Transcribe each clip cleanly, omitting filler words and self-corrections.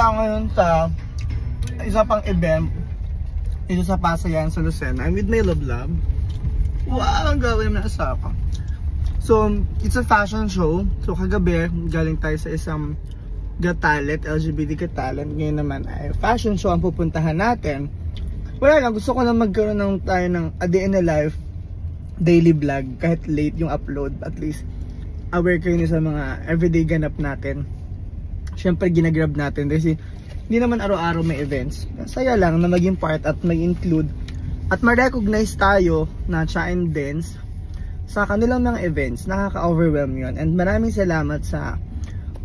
tayo ngayon sa isa pang event ito sa Pasayan sa Lucena. I'm with my love. Wow, ang gawin na asapa. So, it's a fashion show. So, kagabi, galing tayo sa isang Got-Talent, LGBT Got-Talent. Ngayon naman ay fashion show ang pupuntahan natin. Wala lang, gusto ko na magkaroon ng tayo ng a day in a life daily vlog. Kahit late yung upload, at least aware kayo sa mga everyday ganap natin. Siyempre, ginagrab natin kasi hindi naman araw-araw may events. Saya lang na maging part at may include at ma-recognize tayo na Cha and Dance sa kanilang mga events. Nakaka-overwhelm yun. And maraming salamat sa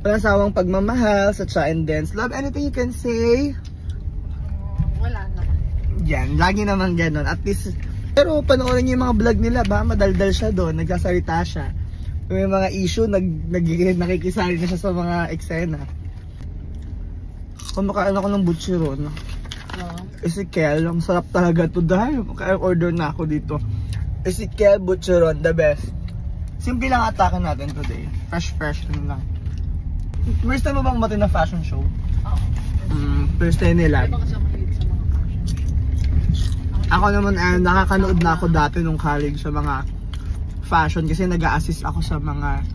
walang sawang pagmamahal sa Cha and Dance. Love, anything you can say? Wala na. Yan, lagi naman ganon. At least, pero panoorin niyo yung mga vlog nila ba? Madaldal siya doon, nagsasalita siya. May mga issue, nakikisali na siya sa mga eksena. Kumakain ako ng butcheron. Ezekiel, ang sarap talaga to dahil order na ako dito. Ezekiel butcheron, the best. Simple lang atake natin today. Fresh lang. First time mo bang umati na fashion show? Oo. First time nila. Ako naman nakakanood na ako dati nung college sa mga fashion kasi nag-a-assist ako sa mga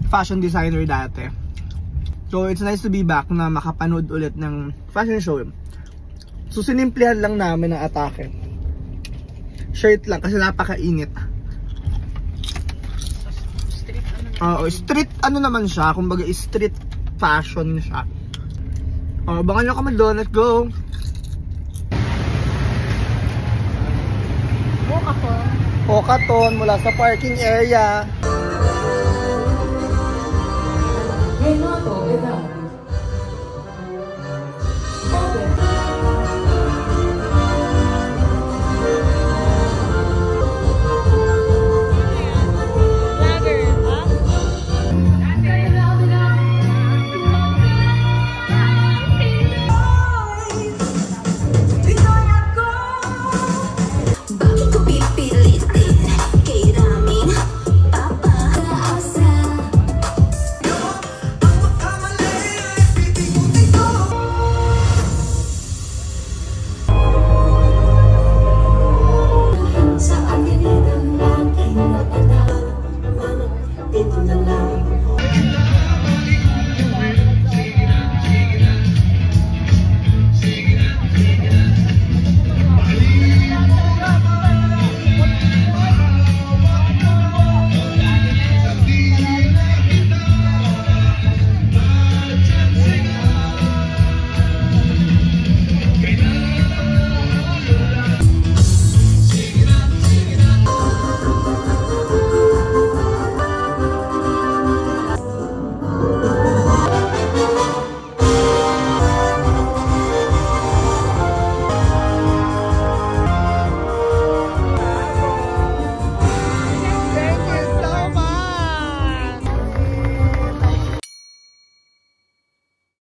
fashion designer dati. So it's nice to be back na makapanood ulit ng fashion show. So sinimplihan lang namin ang atake. Shirt lang kasi napakainit. Street ano naman siya, kumbaga street fashion siya. Abangan nyo kami doon, let's go! Walkathon mula sa parking area.